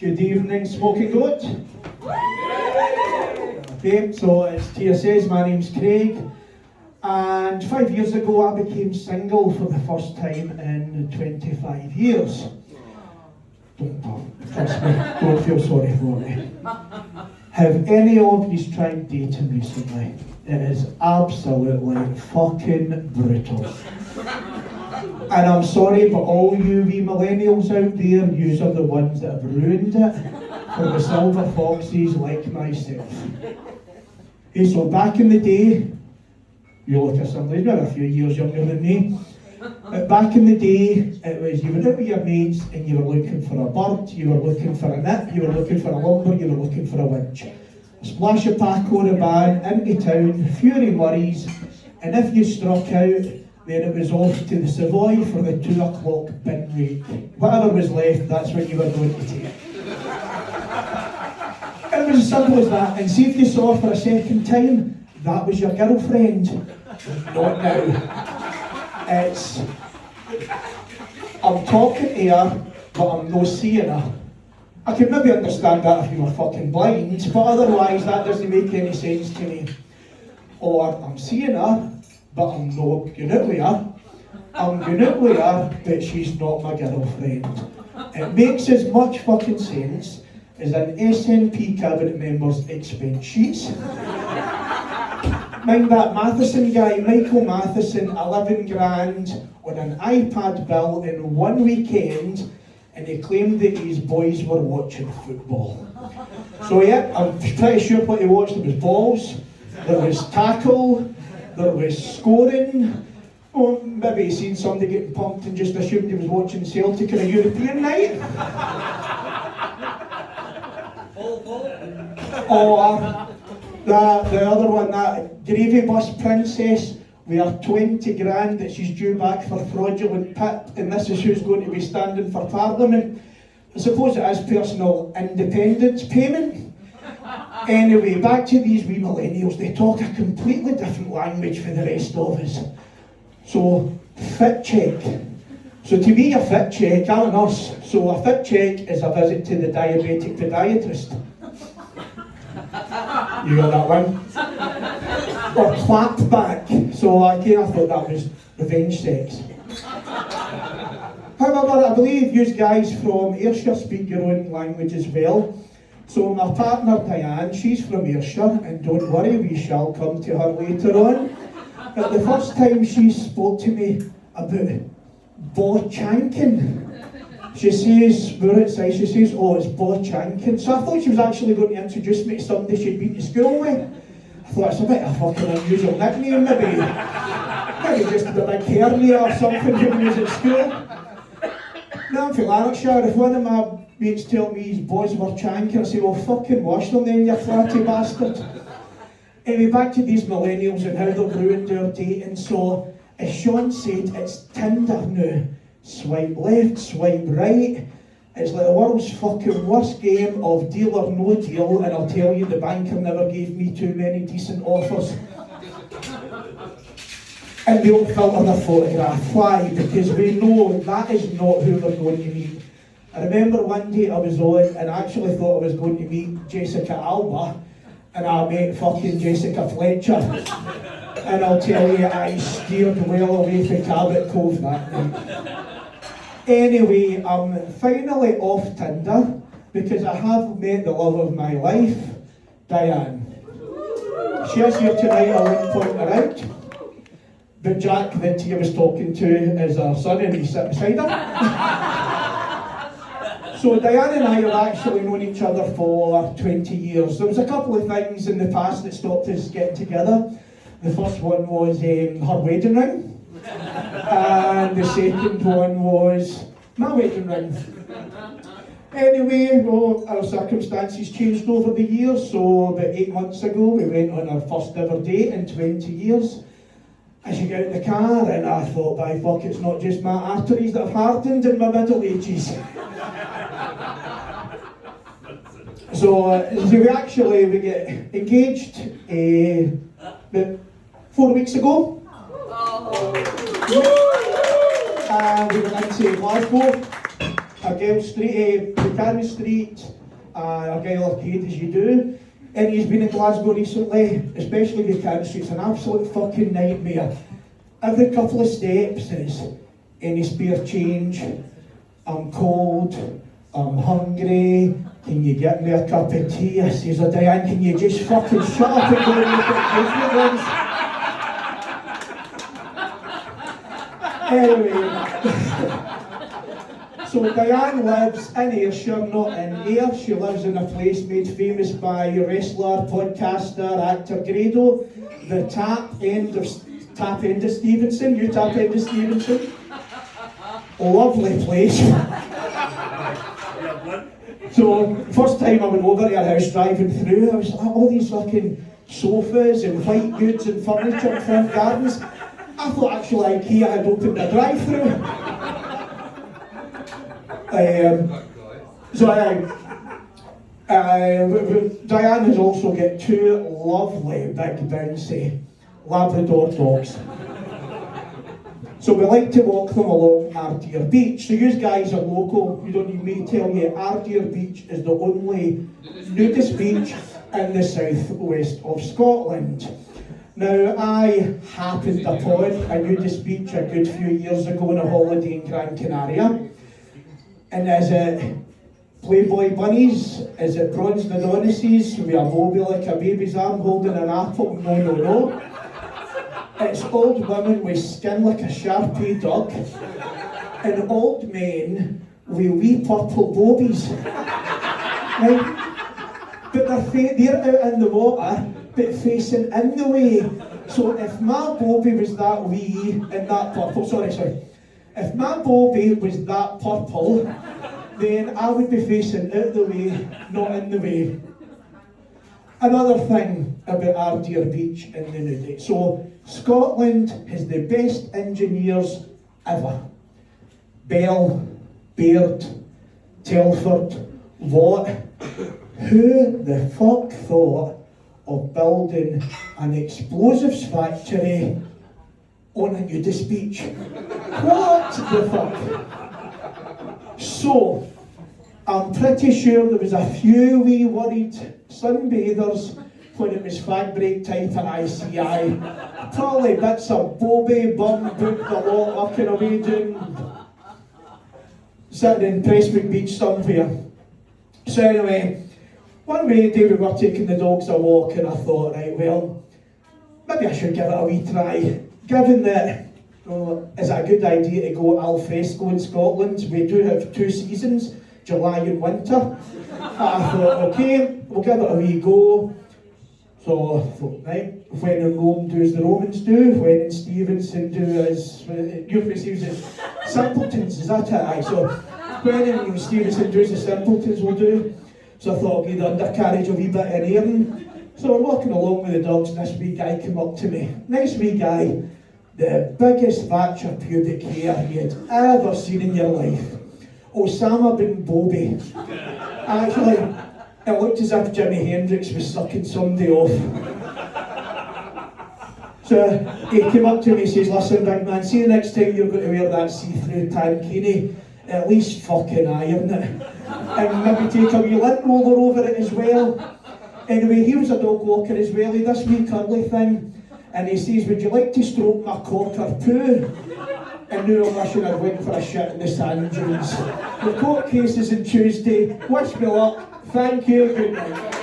Good evening, Smoking Goat. Okay, so as Tia says, my name's Craig, and 5 years ago I became single for the first time in 25 years. Trust me, don't feel sorry for me. Have any of you tried dating recently? It is absolutely fucking brutal. And I'm sorry, but all you wee millennials out there, yous are the ones that have ruined it for the silver foxes like myself. Hey, so back in the day, you look at somebody, maybe a few years younger than me, but back in the day, it was you were out with your mates and you were looking for a bird, you were looking for a nip, you were looking for a lumber, you were looking for a winch. A splash of Paco Rabanne into town, Fury Murray's, and if you struck out, then it was off to the Savoy for the 2 o'clock bin rake. Whatever was left, that's what you were going to take. It was as simple as that, and see if you saw her for a second time, that was your girlfriend. Not now. I'm talking to her, but I'm not seeing her. I could maybe understand that if you were fucking blind, but otherwise that doesn't make any sense to me. Or I'm seeing her, but I'm not going out with her. I'm going out with her, but she's not my girlfriend. It makes as much fucking sense as an SNP cabinet member's expense sheets. Mind that Matheson guy, Michael Matheson, 11 grand on an iPad bill in one weekend, and he claimed that his boys were watching football. So yeah, I'm pretty sure what he watched, there was balls, there was tackle, there was scoring. Oh, maybe he seen somebody getting pumped and just assumed he was watching Celtic on a European night. Or the other one, that Gravy Bus Princess, we are 20 grand that she's due back for fraudulent PIP, and this is who's going to be standing for Parliament. I suppose it is personal independence payment. Anyway, back to these wee millennials, they talk a completely different language for the rest of us. So, fit check. So to me, a fit check, I'm a nurse, so a fit check is a visit to the diabetic podiatrist. You got that one? Or clap back. So again, I thought that was revenge sex. However, I believe you guys from Ayrshire speak your own language as well. So my partner Diane, she's from Ayrshire, and don't worry, we shall come to her later on. But the first time she spoke to me about bochanking, she says, we're outside, she says, oh, it's bochanking. So I thought she was actually going to introduce me to somebody she'd been to school with. I thought, it's a bit of a fucking unusual nickname, maybe just a big hernia or something when he was at school. Now I'm from Lanarkshire, if one of my mates tell me his boys were chanking, I say, well, fucking wash them then, you flatty bastard. Anyway, back to these millennials and how they've ruined their dating. So, as Sean said, it's Tinder now. Swipe left, swipe right. It's like the world's fucking worst game of deal or no deal, and I'll tell you, the banker never gave me too many decent offers. And they don't filter their photograph. Why? Because we know that is not who we're going to meet. I remember one day I was on and I actually thought I was going to meet Jessica Alba, and I met fucking Jessica Fletcher. And I'll tell you, I steered well away from Cabot Cove that night. Anyway, I'm finally off Tinder because I have met the love of my life, Diane. She is here tonight, I won't point her out. But Jack, that Tia was talking to, is our son, and he's sitting beside her. So Diane and I have actually known each other for 20 years. There was a couple of things in the past that stopped us getting together. The first one was her wedding ring. And the second one was my wedding ring. Anyway, well, our circumstances changed over the years, so about 8 months ago we went on our first ever date in 20 years. I should get out the car and I thought, by fuck, it's not just my arteries that have hardened in my middle ages. So we get engaged about 4 weeks ago. We went into Glasgow. a girl straight, Buchanan Street, a girl arcade as you do. And he's been in Glasgow recently, especially Buchanan Street. It's an absolute fucking nightmare. Every couple of steps is any spare change, I'm cold, I'm hungry, can you get me a cup of tea? I says, oh Diane, can you just fucking shut up and go and make it Anyway, so Diane lives in Ayrshire, not in Ayr. She lives in a place made famous by wrestler, podcaster, actor Grado, the tap end of Stevenson. You tap end of Stevenson. Lovely place. So, first time I went over to her house driving through, I was like, all these fucking sofas and white goods and furniture in front gardens. I thought actually IKEA had opened a drive-through. Diane has also got two lovely, big, bouncy Labrador dogs. So we like to walk them along Ardeer Beach. So you guys are local, you don't need me to tell you, Ardeer Beach is the only nudist beach in the southwest of Scotland. Now, I happened upon a nudist beach a good few years ago on a holiday in Gran Canaria. And is it Playboy bunnies? Is it bronze Adonises with a mobile like a baby's arm holding an apple? No, no, no. It's old women with skin like a Sharpie dog and old men with wee purple bobies. Right? But they're out in the water, but facing in the way. So if my bobby was that wee and that purple, sorry. If my bobby was that purple, then I would be facing out the way, not in the way. Another thing about Ardeer Beach and the nudity. So, Scotland has the best engineers ever. Bell, Baird, Telford, Watt. Who the fuck thought of building an explosives factory on a nudist beach? What the fuck? So, I'm pretty sure there was a few wee worried sunbathers when it was fag break time at ICI. Probably bits of bobby, bum, booked a lot, walking away doing, sitting in Prestwick Beach somewhere. So anyway, one day we were taking the dogs a walk and I thought, right, well, maybe I should give it a wee try. Given that, is it a good idea to go al fresco in Scotland? We do have 2 seasons, July and winter. I thought, okay, we'll give it a wee go. So I thought, right, when in Rome do as the Romans do, when in Stevenson do as, you perceive as simpletons, is that it? Aye, so when in Stevenson do as the simpletons will do. So I thought I'd give the undercarriage a wee bit in airing. So we're walking along with the dogs and this wee guy came up to me. Nice wee guy, the biggest batch of pubic hair you had ever seen in your life. Osama bin Bobby. Actually, it looked as if Jimi Hendrix was sucking somebody off. So he came up to me and says, listen big man, see the next time you're going to wear that see-through tankini, at least fucking iron it. And maybe take a wee lint roller over it as well. Anyway, he was a dog walker as well, he this wee curly thing. And he says, would you like to stroke my cock or poo? And now I'm wishing I'd went for a shit in the sand dunes. The court case is on Tuesday. Wish me luck. Thank you. Good night.